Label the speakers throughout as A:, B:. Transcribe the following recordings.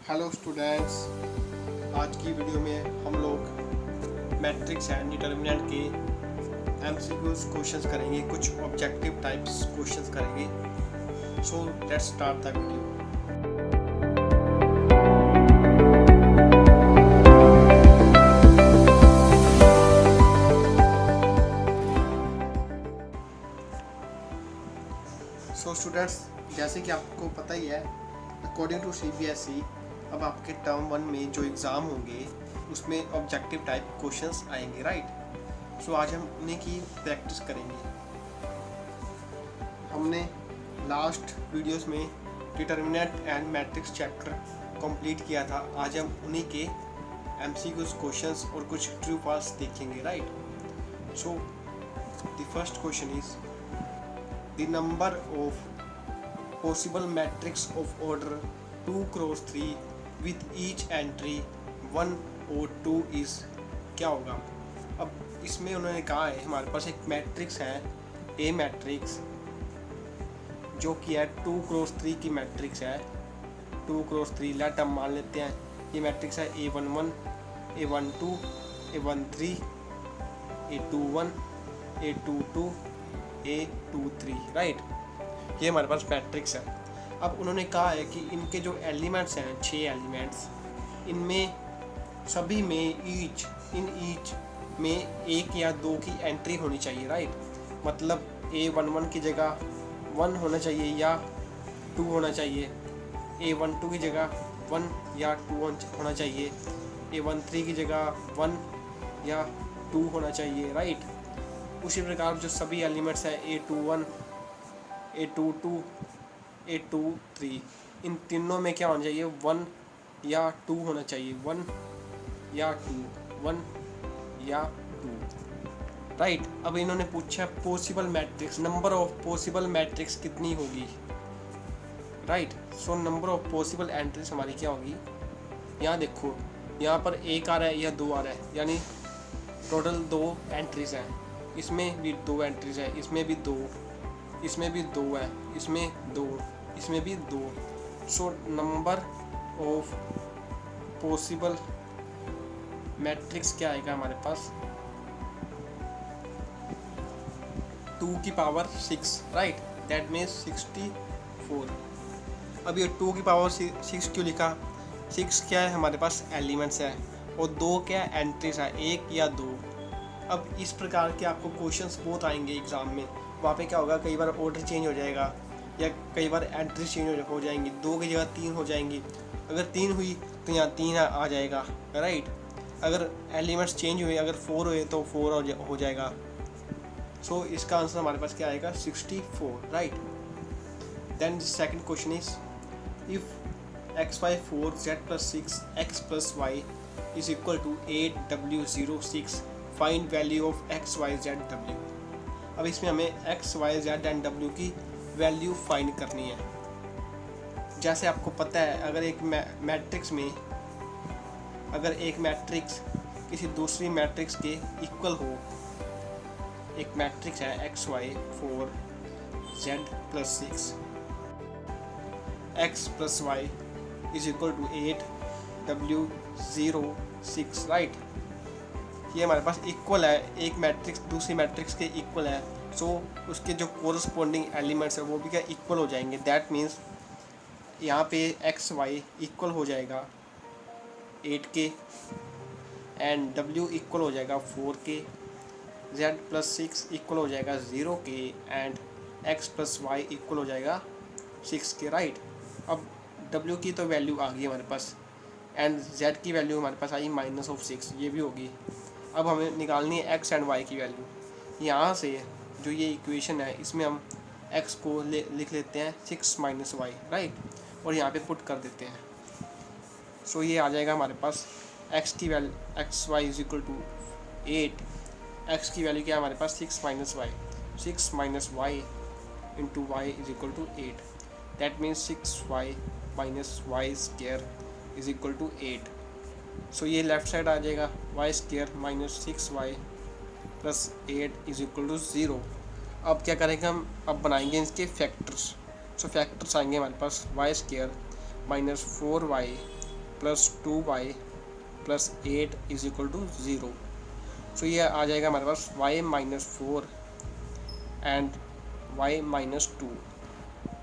A: Hello students, आज की video में हम लोग मैट्रिक्स एंड डिटर्मिनेंट के एमसीक्यूज क्वेश्चंस करेंगे। कुछ ऑब्जेक्टिव टाइप्स क्वेश्चंस करेंगे। So let's start the video. So students, जैसे कि आपको पता ही है, अकॉर्डिंग टू सीबीएसई अब आपके टर्म 1 में जो एग्ज़ाम होंगे उसमें ऑब्जेक्टिव टाइप क्वेश्चंस आएंगे, राइट। सो आज हम उन्हीं की प्रैक्टिस करेंगे। हमने लास्ट वीडियोस में determinant and matrix chapter complete किया था। आज हम उन्हीं के एमसीक्यूज क्वेश्चंस और कुछ ट्रू फॉल्स देखेंगे, right. So the first question is the number of possible matrix of order 2 cross 3 with each entry 1 और 2 is क्या होगा। अब इसमें उन्होंने कहा है हमारे पास एक मैट्रिक्स है, ए मैट्रिक्स, जो कि है 2 क्रॉस 3 की मैट्रिक्स है। 2 क्रॉस 3 लेट हम मान लेते हैं ये मैट्रिक्स है A11, A12, A13, A21, A22, A23, right. ये हमारे पास मैट्रिक्स है। अब उन्होंने कहा है कि इनके जो एलिमेंट्स हैं, 6 एलिमेंट्स, इनमें सभी में ईच में 1 या 2 की एंट्री होनी चाहिए, राइट। मतलब A11 की जगह 1 होना चाहिए या 2 होना चाहिए, A12 की जगह 1 या 2 होना चाहिए, A13 की जगह 1 या 2 होना चाहिए, राइट। उसी प्रकार जो सभी एलिमेंट्स हैं A21, A22, A23, इन तीनों में क्या होना चाहिए, 1 या 2 होना चाहिए, 1 या 2, 1 या 2, राइट। अब इन्होंने पूछा possible matrix, number of possible matrix कितनी होगी, right. So number of possible entries हमारी क्या होगी। यहाँ देखो, यहाँ पर 1 आ रहा है या 2 आ रहा है, यानी टोटल 2 एंट्रीज हैं। इसमें भी 2 एंट्रीज हैं, इसमें भी 2, इसमें भी 2 है, इसमें 2, इसमें भी 2। So number of possible matrix क्या आएगा हमारे पास, 2 की पावर 6, राइट। That means 64। अब ये 2 की पावर 6 क्यों लिखा, 6 क्या है हमारे पास एलिमेंट्स है और 2 क्या एंट्रीज है, 1 या 2। अब इस प्रकार के आपको क्वेश्चंस बहुत आएंगे एग्ज़ाम में। वहाँ पे क्या होगा, कई बार ऑर्डर चेंज हो जाएगा या कई बार एंट्री चेंज हो जाएंगी, 2 की जगह 3 हो जाएंगी। अगर 3 हुई तो यहाँ 3 आ जाएगा, राइट। अगर एलिमेंट्स चेंज हुए, अगर 4 हुए तो 4 हो जाएगा। सो इसका आंसर हमारे पास क्या आएगा, 64, right. Then second question is if x by 4 z plus 6 x plus y is equal to 8 w 0 6 find value of x y z w। अब इसमें हमें x y z and w की वैल्यू फाइंड करनी है। जैसे आपको पता है, अगर एक मैट्रिक्स में अगर एक मैट्रिक्स किसी दूसरी मैट्रिक्स के इक्वल हो, एक मैट्रिक्स है x y 4 z plus 6 x plus y is equal to 8 w 0 6, right. ये हमारे पास इक्वल है, एक मैट्रिक्स दूसरी मैट्रिक्स के इक्वल है। सो उसके जो कोरस्पॉन्डिंग एलिमेंट्स है वो भी क्या इक्वल हो जाएंगे। दैट मीन्स यहाँ पे एक्स वाई इक्वल हो जाएगा 8 के एंड w इक्वल हो जाएगा 4 के, z प्लस 6 इक्वल हो जाएगा 0 के and x plus y equal हो जाएगा 6 के, राइट। अब w की तो वैल्यू आ गई हमारे पास एंड z की वैल्यू हमारे पास आई -6, ये भी होगी। अब हमें निकालनी है x एंड y की वैल्यू। यहाँ से जो ये इक्वेशन है इसमें हम x को लिख लेते हैं 6 - y, राइट, और यहाँ पे पुट कर देते हैं। सो ये आ जाएगा हमारे पास x की value, x y is equal to 8, x की वैल्यू क्या है हमारे पास 6 - y, 6 - y into y is equal to 8। That means 6y - y square is equal to 8। So ये लेफ्ट साइड आ जाएगा y square -6y plus 8 is equal to 0। अब क्या करेंगे हम, अब बनाएंगे इसके फैक्टर्स। सो फैक्टर्स आएंगे हमारे पास y square -4y plus 2y plus 8 is equal to 0। So ये आ जाएगा हमारे पास y minus 4 and y minus 2।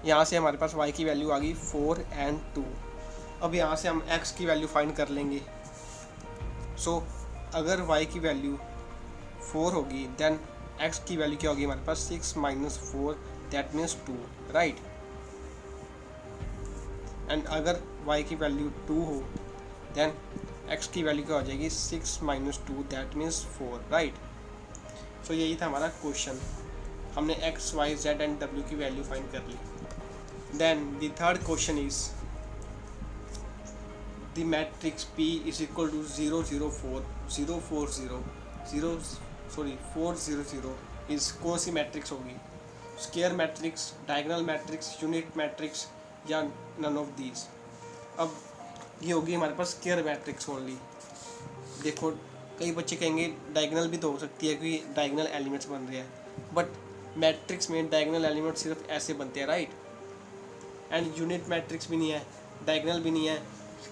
A: यहाँ से हमारे पास y की वैल्यू आ गई 4 एंड 2। अब यहाँ से हम x की वैल्यू फाइंड कर लेंगे। सो अगर y की वैल्यू 4 होगी देन x की वैल्यू क्या होगी हमारे पास 6 minus 4 that means 2, right. And अगर y की वैल्यू 2 हो देन x की वैल्यू क्या हो जाएगी 6 minus 2 that means 4, right. So यही था हमारा क्वेश्चन। हमने x, y, z and w की वैल्यू फाइंड कर ली। Then the third question is the matrix P is equal to 0 0 4 0 4 0 0 4 0 0 is कौन सी मैट्रिक्स होगी? Square matrix, diagonal matrix, unit matrix या नन ऑफ दीज। अब ये होगी हमारे पास स्क्वायर मैट्रिक्स ओनली। देखो कई बच्चे कहेंगे डायगोनल भी तो हो सकती है क्योंकि डायगोनल एलिमेंट्स बन रहे हैं, बट मैट्रिक्स में डायगोनल एलिमेंट्स सिर्फ ऐसे बनते हैं, राइट। एंड यूनिट मैट्रिक्स भी नहीं है, डायगोनल भी नहीं है,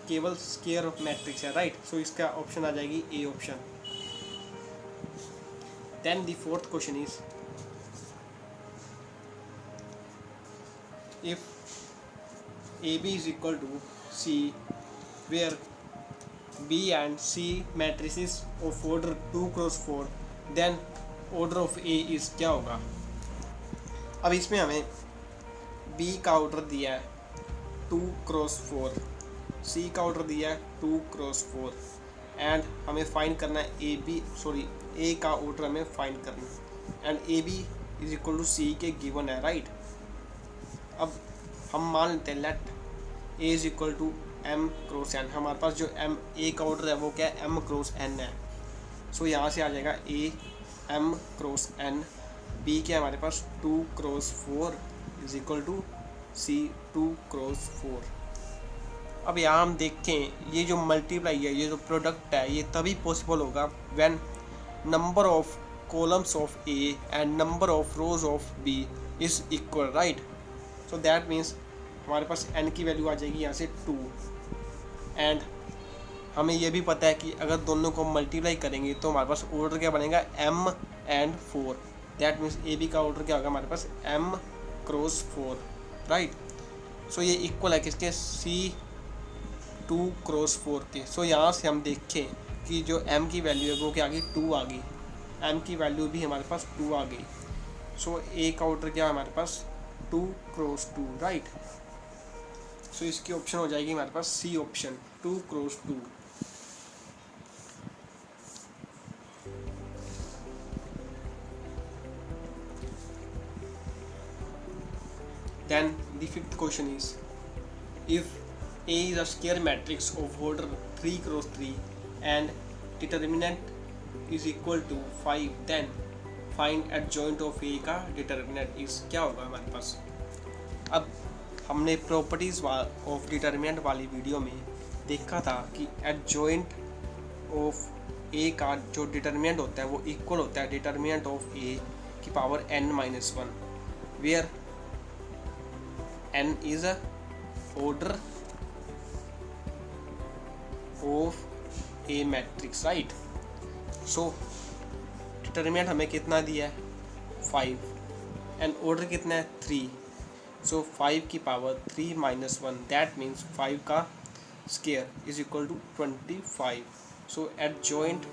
A: केवल स्क्वायर मैट्रिक्स है, राइट। सो इसका ऑप्शन आ जाएगी A option. Then the fourth question is if AB is equal to C where B and C matrices of order 2 cross 4 then order of A is क्या होगा? अब इसमें हमें B का ऑर्डर दिया है 2 cross 4, C का ऑर्डर दिया है 2 cross 4 एंड हमें फाइंड करना है A का ऑर्डर हमें फाइंड करना है and AB is equal to C के गिवन है, राइट। अब हम मान लेते हैं let A is equal to M cross N। हमारे पास जो A का ऑर्डर है वो क्या है M क्रॉस N है। सो यहाँ से आ जाएगा A M cross N, B क्या है हमारे पास 2 cross 4 is equal to C 2 cross 4। अब यहाँ हम देखें ये जो मल्टीप्लाई है, ये जो प्रोडक्ट है, ये तभी पॉसिबल होगा when number of columns of A and number of rose of B is equal, right. So that means हमारे पास n की वैल्यू आ जाएगी यहाँ से 2 एंड हमें ये भी पता है कि अगर दोनों को मल्टीप्लाई करेंगे तो हमारे पास ऑर्डर क्या बनेगा m and 4। That means A B का ऑर्डर क्या होगा हमारे पास m क्रॉस 4, राइट। सो ये इक्वल है किसके C 2 क्रॉस 4 के। सो यहाँ से हम देखें कि जो m की वैल्यू है वो क्या आ गई 2 आ गई, m की वैल्यू भी हमारे पास 2 आ गई। सो a का ऑर्डर क्या है हमारे पास 2 क्रॉस 2, राइट। सो इसकी ऑप्शन हो जाएगी हमारे पास C option 2 cross 2। Then the fifth question is if A is a square matrix of order 3 cross 3 and determinant is equal to 5 then find adjoint of A का determinant is क्या होगा हमारे पास? अब हमने प्रॉपर्टीज़ ऑफ डिटर्मिनेंट वाली video में देखा था कि एडजॉइंट ऑफ ए का जो डिटर्मिनेंट होता है वो इक्वल होता है डिटर्मिनेंट ऑफ ए की पावर n-1 वेयर n इज a order of A matrix, right. So determinant हमें कितना दिया है 5 एंड ऑर्डर कितना है 3। सो 5 की पावर 3 - 1 दैट मीन्स 5 का square is equal to 25। So adjoint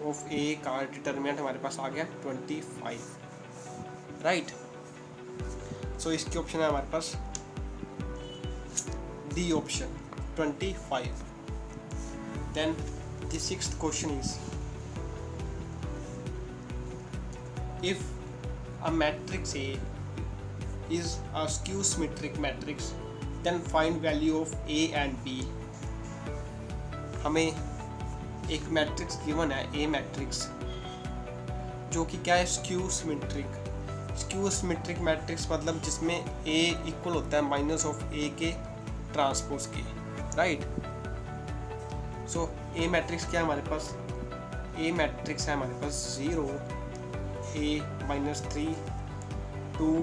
A: of A का डिटर्मिनेंट हमारे पास आ गया 25, राइट। सो इसकी ऑप्शन है हमारे पास D option 25। Then the sixth question is if a matrix A is a skew symmetric matrix then find value of A and B। हमें एक मैट्रिक्स गिवन है A मैट्रिक्स जो कि क्या है skew symmetric. Skew symmetric matrix मतलब जिसमें A equal होता है माइनस ऑफ A के ट्रांसपोज के, राइट। सो A मैट्रिक्स क्या है हमारे पास? A मैट्रिक्स है हमारे पास 0 A -3 2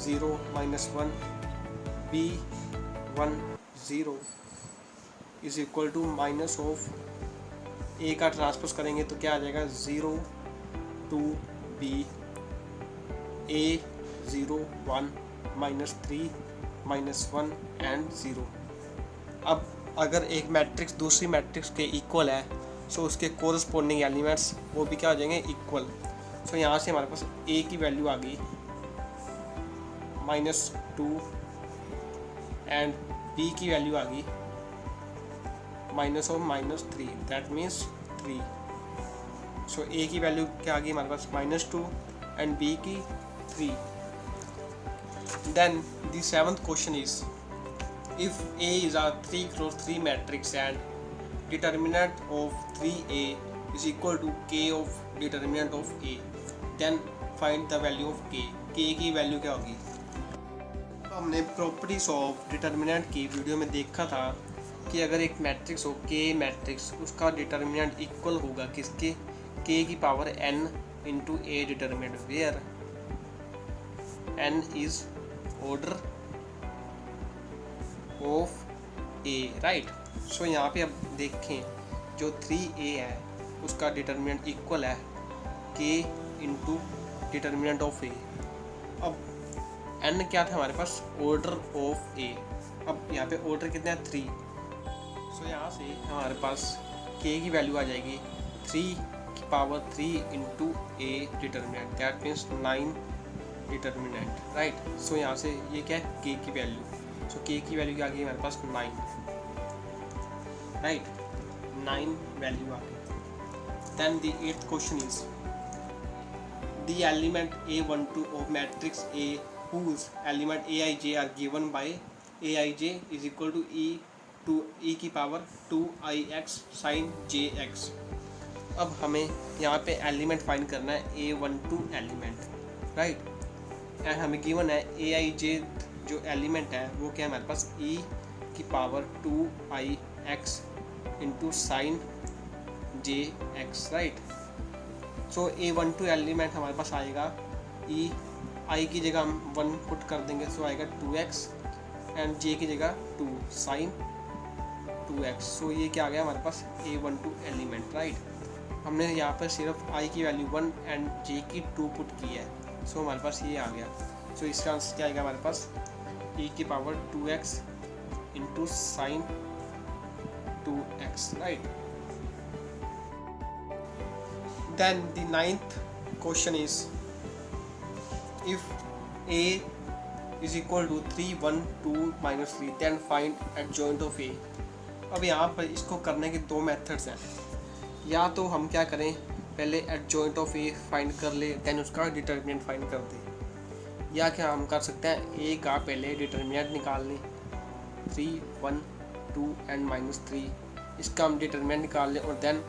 A: 0 -1 B 1 0 is equal to minus of A का ट्रांसपोज करेंगे तो क्या आ जाएगा 0 2 b a 0 1 -3 -1 एंड 0। अब अगर एक मैट्रिक्स दूसरी मैट्रिक्स के इक्वल है सो उसके कोरस्पोंडिंग एलिमेंट्स वो भी क्या हो जाएंगे इक्वल। सो यहाँ से हमारे पास a की वैल्यू आ गई -2 एंड b की वैल्यू आ गई -3 दैट मीन्स 3। सो a की वैल्यू क्या आ गई हमारे पास -2 एंड b की 3। Then the seventh question is if A is a 3x3 matrix and determinant of 3A is equal to K of determinant of A, then find the value of K। K की value क्या होगी? तो हमने properties of determinant की video में देखा था कि अगर एक मैट्रिक्स हो K मैट्रिक्स उसका डिटर्मिनेंट इक्वल होगा किसके K की power n into A determinant where n is order of A, right. So यहाँ पे अब देखें जो 3a है उसका डिटर्मिनेंट इक्वल है k into determinant of A. अब n क्या था हमारे पास ऑर्डर ऑफ ए। अब यहाँ पे ऑर्डर कितना है 3। सो यहाँ से हमारे पास k की वैल्यू आ जाएगी 3 की power 3 into A determinant that means 9 determinant, right. So यहाँ से ये क्या है k की वैल्यू। सो k की वैल्यू क्या आ गई हमारे पास 9, राइट। 9 वैल्यू आ गई। Then the 8th question is the element a12 of matrix A whose element aij are given by aij is equal to e की पावर 2ix sin jx। अब हमें यहाँ पे एलिमेंट फाइंड करना है a12 एलिमेंट, राइट। एंड हमें given है aij जो एलिमेंट है वो क्या है हमारे पास e की power 2ix into sine jx, right. So a12 element हमारे पास आएगा e i की जगह हम 1 पुट कर देंगे सो आएगा 2x एंड j की जगह 2 साइन 2x। सो ये क्या आ गया हमारे पास a12 एलिमेंट, राइट। हमने यहाँ पर सिर्फ i की वैल्यू 1 एंड j की 2 पुट की है सो हमारे पास ये आ गया। सो इसका आंसर क्या आएगा हमारे पास e की power 2x into sine 2x, right. Then the 9th question is if a is equal to 3 1 2 -3 then find adjoint of a। अब यहाँ पर इसको करने के दो मेथड्स हैं। या तो हम क्या करें पहले एडजॉइंट ऑफ a फाइंड कर ले देन उसका डिटर्मिनेंट फाइंड कर दे, या क्या हम कर सकते हैं ए का पहले डिटर्मिनेंट निकाल लें 3 1 2 एंड -3 इसका हम डिटर्मिनेंट निकाल लें और देन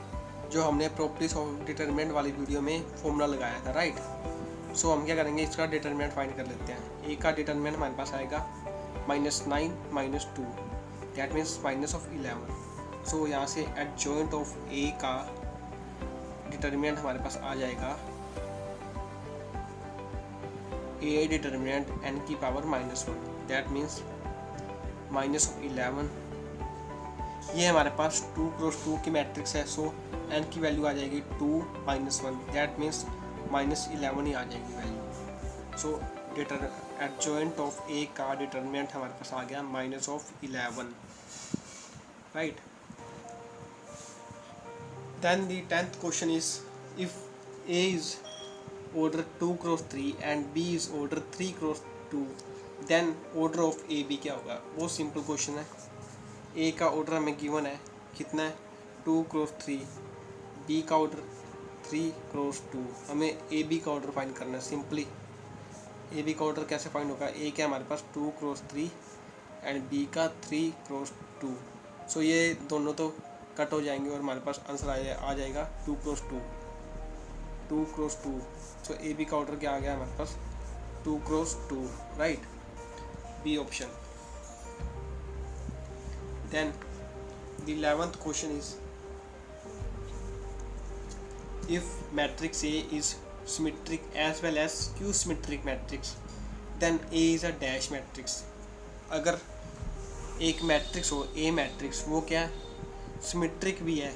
A: जो हमने प्रॉपर्टीज ऑफ डिटर्मिनेंट वाली वीडियो में फॉर्मूला लगाया था, राइट। सो हम क्या करेंगे इसका डिटर्मिनेंट फाइंड कर लेते हैं। ए का डिटर्मिनेंट हमारे पास आएगा -9 -2 दैट मीन्स -11। सो यहाँ से एडजॉइंट ऑफ ए का डिटर्मिनेंट हमारे पास आ जाएगा a डिटर्मिनेंट n की पावर -1 दैट मीन्स -11। ये हमारे पास 2 क्रॉस 2 की मैट्रिक्स है सो n की वैल्यू आ जाएगी 2 -1 दैट मीन्स -11 ही आ जाएगी वैल्यू। सो एडजॉइंट ऑफ a का डिटर्मिनेंट हमारे पास आ गया -11, right. Then the 10th question is if a is order 2 cross 3 and b is order 3 cross 2 then order of a b क्या होगा। बहुत सिंपल क्वेश्चन है। a का ऑर्डर हमें गिवन है कितना है 2 क्रॉस 3, b का ऑर्डर 3 क्रॉस 2। हमें a b का ऑर्डर फाइंड करना है सिंपली। a b का ऑर्डर कैसे फाइंड होगा a क्या हमारे पास 2 क्रॉस 3 एंड b का 3 क्रॉस 2। सो ये दोनों तो कट हो जाएंगे और हमारे पास आंसर आ जाएगा 2 क्रॉस 2। सो ए बी का ऑर्डर क्या आ गया हमारे पास 2 cross 2, right, B option. Then the 11th question is if matrix A is symmetric as well as Q symmetric matrix, then A is a dash matrix. अगर एक matrix हो ए matrix, वो क्या सिमेट्रिक भी है,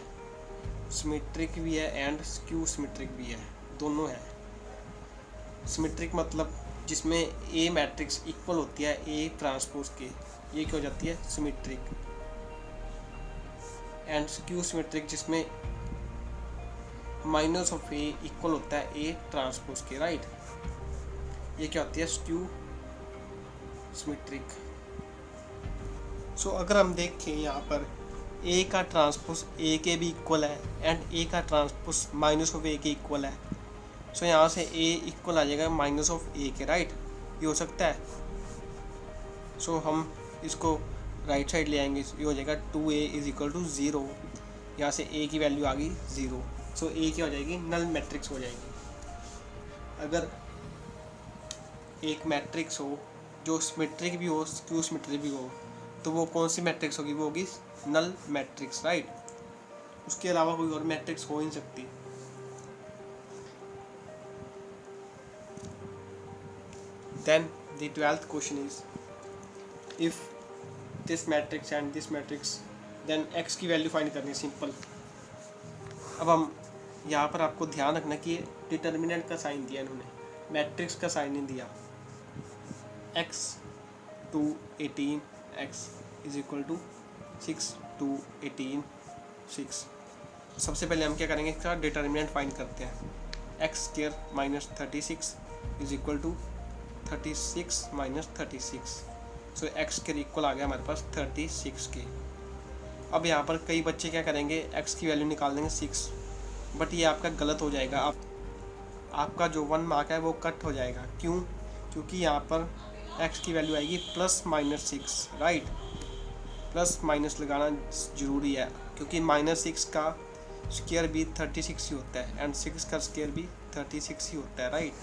A: सिमेट्रिक भी है एंड स्क्यू सिमेट्रिक भी है, दोनों है। सिमेट्रिक मतलब जिसमें ए मैट्रिक्स इक्वल होती है ए ट्रांसपोज के, ये क्या हो जाती है सिमेट्रिक। एंड स्क्यू सिमेट्रिक जिसमें माइनस ऑफ ए इक्वल होता है ए ट्रांसपोज के, राइट, ये क्या होती है स्क्यू सिमेट्रिक। सो अगर हम देखें यहाँ पर ए का ट्रांसपोज ए के भी इक्वल है एंड ए का ट्रांसपोज माइनस ऑफ ए के इक्वल है। सो यहाँ से ए इक्वल आ जाएगा माइनस ऑफ ए के, राइट, ये हो सकता है। सो हम इसको राइट साइड ले आएंगे, ये हो जाएगा 2a इज इक्वल टू 0, यहाँ से a की वैल्यू आ गई 0। सो a क्या हो जाएगी नल मैट्रिक्स हो जाएगी। अगर एक मैट्रिक्स हो जो सिमेट्रिक भी हो स्क्यू सिमेट्रिक भी हो तो वो कौन सी मैट्रिक्स होगी, वो होगी नल मैट्रिक्स, राइट। उसके अलावा कोई और मैट्रिक्स हो ही नहीं सकती। Then the 12th question is if this matrix and this matrix देन x की वैल्यू फाइंड करनी है, सिंपल। अब हम यहाँ पर आपको ध्यान रखना कि डिटर्मिनेंट का साइन दिया इन्होंने, मैट्रिक्स का साइन नहीं दिया। x 2 18 x is equal to 6 2 18 6। सबसे पहले हम क्या करेंगे, इसका डिटर्मिनेंट फाइंड करते हैं। x square minus 36 is equal to 36 minus 36। So x के इक्वल आ गया हमारे पास 36 के। अब यहाँ पर कई बच्चे क्या करेंगे, x की वैल्यू निकाल देंगे 6, बट ये आपका गलत हो जाएगा। आपका जो 1 मार्क है वो कट हो जाएगा। क्यों? क्योंकि यहाँ पर x की वैल्यू आएगी plus minus 6, right. Plus minus लगाना ज़रूरी है क्योंकि -6 का स्क्वायर भी 36 ही होता है एंड 6 का स्क्वायर भी 36 ही होता है, राइट।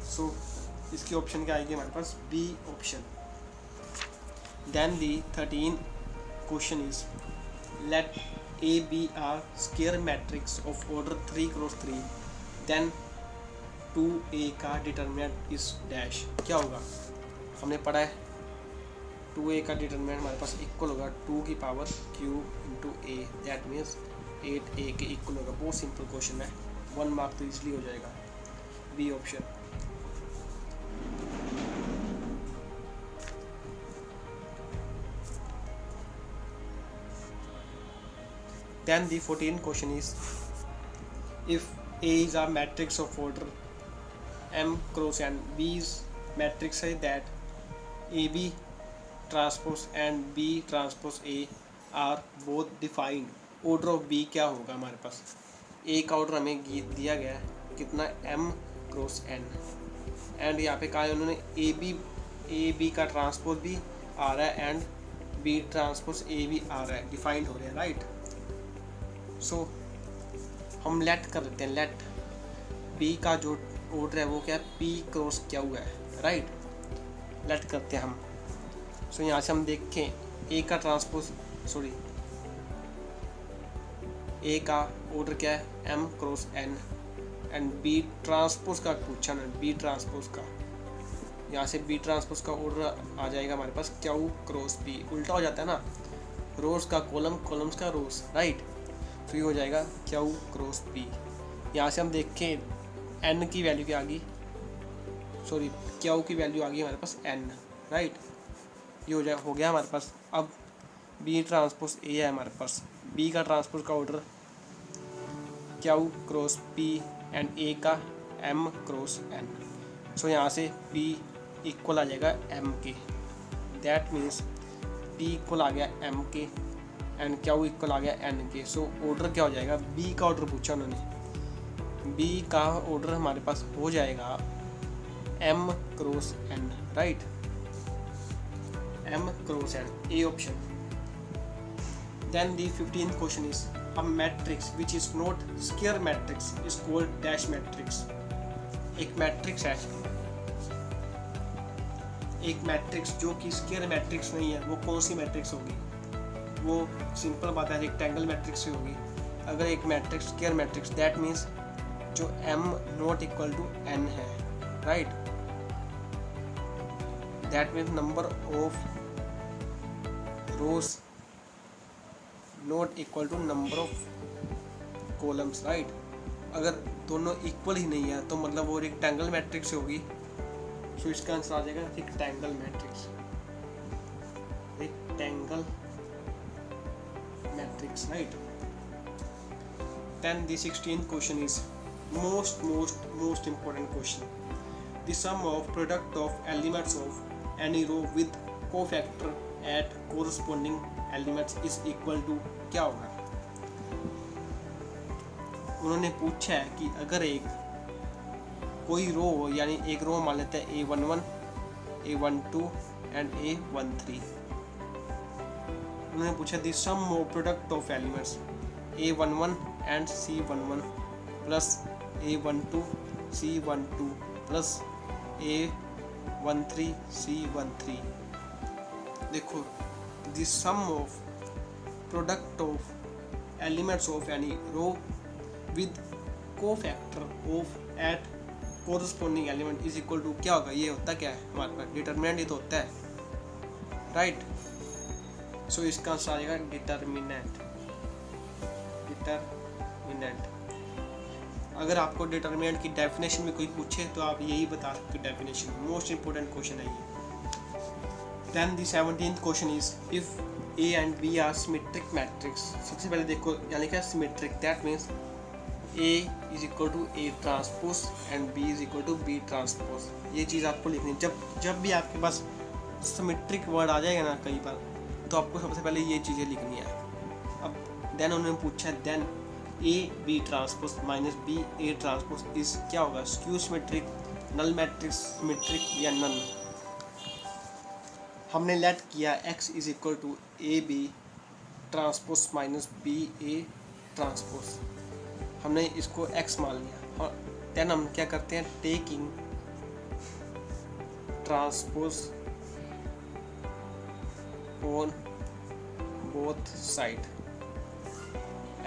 A: सो इसकी ऑप्शन क्या आएगी हमारे पास, B option. Then the 13th question is let A be a square matrix of order 3 cross 3 then 2A का डिटर्मिनेंट इज डैश। क्या होगा, हमने पढ़ा है 2A का डिटर्मिनेंट हमारे पास इक्वल होगा 2 की power q into A, that means 8A के इक्वल होगा। बहुत सिंपल क्वेश्चन है, 1 मार्क तो इजली हो जाएगा, B option. Then the 14th question is if A is a matrix of order m cross n, B is matrix है that AB transpose and B transpose A are both defined, order of B क्या होगा हमारे पास। A का order हमें दिया गया है कितना, m क्रॉस n, एंड यहाँ पे कहा है उन्होंने AB का ट्रांसपोज भी आ रहा है एंड B ट्रांसपोज A भी आ रहा है, डिफाइंड हो रहा है, राइट। सो हम लेट कर देते हैं, लेट बी का जो ऑर्डर है वो क्या है, पी क्रॉस क्या हुआ है, राइट। लेट करते हैं हम। सो यहाँ से हम देखें ए का ट्रांसपोज ए का ऑर्डर क्या है, M cross N, and B transpose का पूछा ना, बी ट्रांसपोज का, यहाँ से बी ट्रांसपोज का ऑर्डर आ जाएगा हमारे पास क्यू क्रॉस पी। उल्टा हो जाता है ना, रोज का कॉलम, कॉलम्स का रोज, राइट। तो ये हो जाएगा क्यू क्रॉस पी। यहाँ से हम देखें एन की वैल्यू क्या आ गई, क्यू की वैल्यू आ गई हमारे पास एन, राइट। ये हो गया हमारे पास। अब बी ट्रांसपोज ए है हमारे पास, बी का ट्रांसपोज का order Q cross P and A का एम क्रॉस एन। सो यहाँ से पी इक्वल आ जाएगा एम के, दैट मीन्स पी इक्वल आ गया एम के एंड क्यू इक्वल आ गया एन के। सो ऑर्डर क्या हो जाएगा, बी का ऑर्डर पूछा उन्होंने, बी का ऑर्डर हमारे पास हो जाएगा M cross N, right, M cross N, A option. Then the 15th question is a matrix which is not square matrix is called dash matrix. एक मैट्रिक्स है, एक मैट्रिक्स जो कि स्क्वायर मैट्रिक्स नहीं है, वो कौन सी मैट्रिक्स होगी, वो सिंपल बात है रेक्टेंगल मैट्रिक्स से होगी। अगर एक matrix square matrix, that means जो m not equal to n है, right, that means number of rows not equal to number of columns, right. अगर दोनों इक्वल ही नहीं है तो मतलब वो रेक्टेंगल मैट्रिक्स होगी। सो इसका आंसर आ जाएगा rectangle matrix, rectangle matrix, right. Then the 16th question is most important question. The sum of product of elements of any row with cofactor at corresponding elements is equal to क्या होगा। उन्होंने पूछा है कि अगर एक कोई रो हो, यानी एक रो मान लेते हैं A11, A12 एंड A13। उन्होंने पूछा the sum of product of elements A11 and C11 plus A12 C12 plus A13 C13। देखो the sum of product of elements of any row with cofactor of at corresponding element is equal to क्या होगा। ये होता क्या है हमारे पास determinant, ये तो होता है, राइट। सो इसका आंसर आ जाएगा डिटर्मिनेंट, डिटर्मिनेंट। अगर आपको डिटर्मिनेंट की डेफिनेशन में कोई पूछे तो आप यही बता सकते हो डेफिनेशन। मोस्ट इंपोर्टेंट क्वेश्चन है ये। Then the 17th question is if A and B are symmetric matrix. सबसे पहले देखो यानी क्या symmetric, that means A is equal to A transpose and B is equal to B transpose. ये चीज़ आपको लिखनी है। जब भी आपके पास सिमेट्रिक वर्ड आ जाएगा ना कई बार, तो आपको सबसे पहले ये चीज़ें लिखनी है। अब देन उन्होंने पूछा then A B transpose minus B A transpose इस क्या होगा, skew symmetric, null matrix, symmetric या नन। हमने लेट किया x is equal to A B transpose minus B A transpose, हमने इसको x मान लिया। देन हम क्या करते हैं, taking transpose on both side,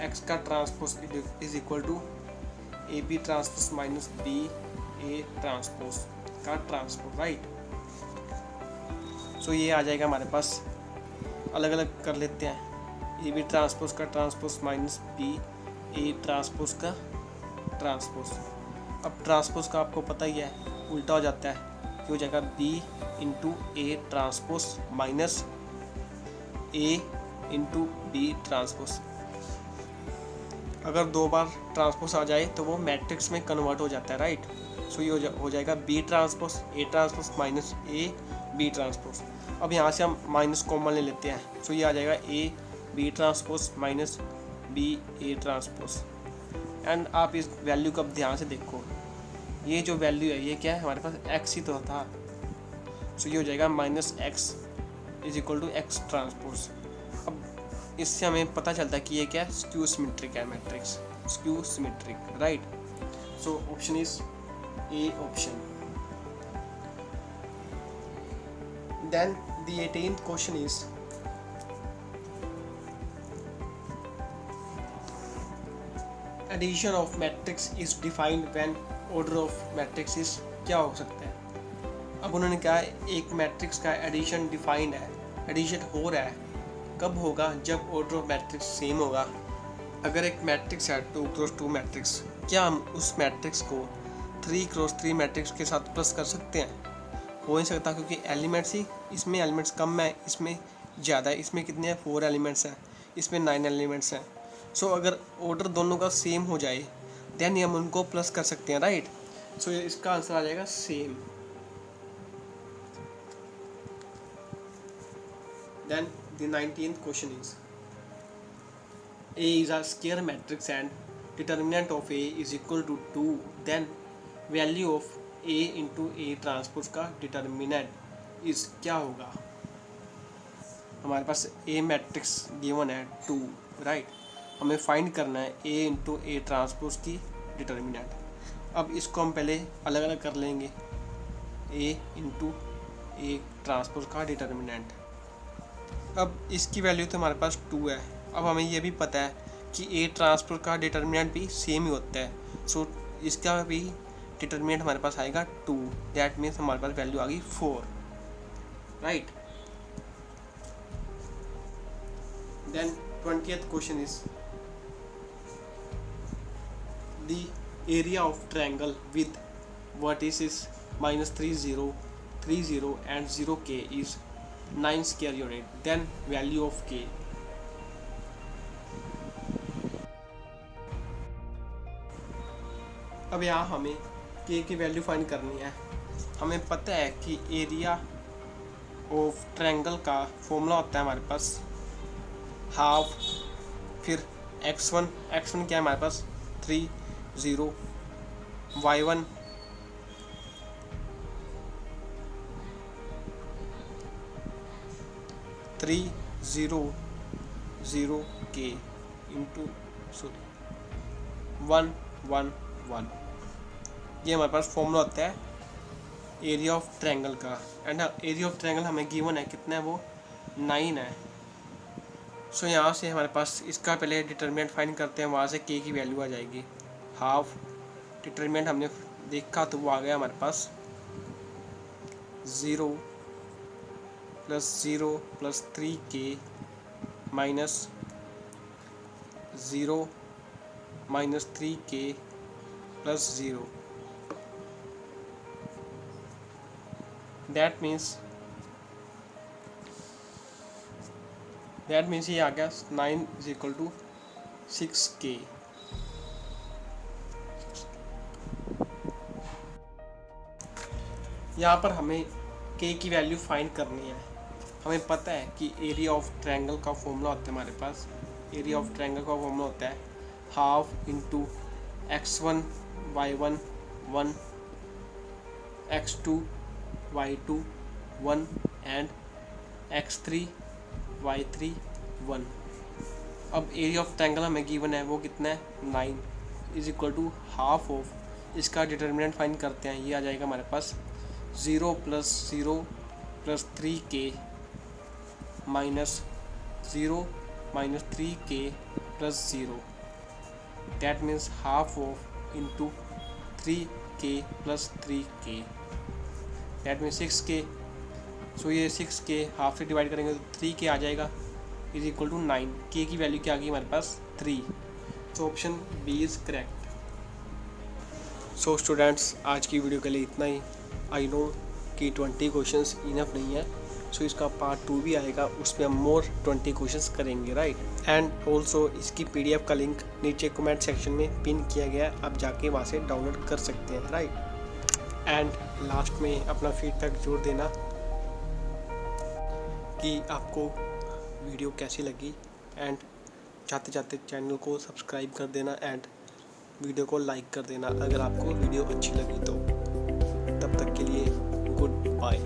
A: x का transpose is equal to A B transpose minus B A transpose का ट्रांसपोज, राइट। सो ये आ जाएगा हमारे पास। अलग अलग कर लेते हैं, ए बी ट्रांसपोज का transpose minus B A transpose का ट्रांसपोज। अब ट्रांसपोज का आपको पता ही है उल्टा हो जाता है, कि हो जाएगा B into A transpose minus A into B transpose. अगर दो बार ट्रांसपोज आ जाए तो वो मैट्रिक्स में कन्वर्ट हो जाता है, राइट। सो ये हो जाएगा B transpose A transpose minus A B transpose. अब यहाँ से हम माइनस कॉमन ले लेते हैं, सो ये आ जाएगा A B transpose minus B A transpose. And आप इस वैल्यू को अब ध्यान से देखो, ये जो वैल्यू है ये क्या है, हमारे पास एक्स ही तो था। सो ये हो जाएगा minus X is equal to X transpose. अब इससे हमें पता चलता है कि ये क्या है, स्क्यू सिमेट्रिक है matrix, skew symmetric, right. So option is A option. Then the 18th question is addition of matrix is defined when order of matrix is क्या हो सकता है। अब उन्होंने कहा एक मैट्रिक्स का एडिशन डिफाइंड है, एडिशन हो रहा है, कब होगा, जब ऑर्डर ऑफ मैट्रिक्स सेम होगा। अगर एक मैट्रिक्स है 2x2 मैट्रिक्स, क्या हम उस मैट्रिक्स को 3x3 मैट्रिक्स के साथ प्लस कर सकते हैं? हो नहीं सकता, क्योंकि एलिमेंट्स ही, इसमें एलिमेंट्स कम है, इसमें ज़्यादा है। इसमें कितने हैं, 4 एलिमेंट्स हैं, इसमें 9 एलिमेंट्स हैं। सो अगर ऑर्डर दोनों का सेम हो जाए देन हम उनको प्लस कर सकते हैं, राइट। सो इसका आंसर आ जाएगा same. Then the 19th question is A is a square matrix and determinant of A is equal to 2, then value of A into A transpose का determinant is क्या होगा। हमारे पास A मैट्रिक्स गिवन है 2, right. हमें find करना है A into A transpose की डिटर्मिनेंट। अब इसको हम पहले अलग अलग कर लेंगे, A इंटू A ट्रांसपोज का डिटर्मिनेंट। अब इसकी वैल्यू तो हमारे पास 2 है। अब हमें यह भी पता है कि ए ट्रांसपोज का डिटर्मिनेंट भी सेम ही होता है। सो इसका भी डिटर्मिनेंट हमारे पास आएगा 2, दैट मीन्स हमारे पास वैल्यू आ गई 4, right. Then 20th question is the area of triangle with vertices minus 3 0 3 0 and 0k is 9 square unit. Then value of k. अब यहाँ हमें k की वैल्यू फाइंड करनी है। हमें पता है कि एरिया ऑफ ट्रायंगल का फॉर्मूला होता है हमारे पास हाफ, फिर x1 क्या है हमारे पास 3 0, y1 3 0 0 k इंटू 1 1 1। ये हमारे पास फॉर्मूला होता है एरिया ऑफ ट्रायंगल का। एंड एरिया ऑफ ट्रायंगल हमें गिवन है, कितना है वो 9 है। सो यहाँ से हमारे पास इसका पहले डिटरमिनेंट फाइंड करते हैं, वहाँ से k की वैल्यू आ जाएगी हाफ। डिटरमिनेंट हमने देखा तो वो आ गया हमारे पास 0 + 0 + 3k minus 0 - 3k + 0। That means ये आ गया 9 = 6k। यहाँ पर हमें k की वैल्यू फाइंड करनी है। हमें पता है कि एरिया ऑफ ट्रायंगल का फॉर्मूला होता है हमारे पास। एरिया ऑफ ट्रायंगल का फॉर्मूला होता है half into x1 y1 1, x2 y2 1 and x3 y3 1। अब एरिया ऑफ ट्रायंगल हमें गिवन है, वो कितना है 9 = हाफ ऑफ। इसका डिटरमिनेंट फाइंड करते हैं। ये आ जाएगा हमारे पास 0 + 0 + 3k minus 0 - 3k + 0। That means half of into 3k + 3k। That means 6k। सो ये 6k हाफ से डिवाइड करेंगे तो 3k आ जाएगा = 9। k की वैल्यू क्या आ गई हमारे पास 3। So option B is correct. So students, आज की वीडियो के लिए इतना ही। आई नो कि 20 क्वेश्चंस इनफ नहीं है, सो इसका पार्ट 2 भी आएगा, उसमें हम मोर 20 क्वेश्चंस करेंगे, राइट। एंड ऑल्सो इसकी PDF का लिंक नीचे कमेंट सेक्शन में पिन किया गया है, आप जाके वहाँ से डाउनलोड कर सकते हैं, राइट। एंड लास्ट में अपना फीडबैक जरूर देना कि आपको वीडियो कैसी लगी। एंड जाते जाते चैनल को सब्सक्राइब कर देना एंड वीडियो को लाइक कर देना अगर आपको वीडियो अच्छी लगी तो। तब तक के लिए गुड बाय।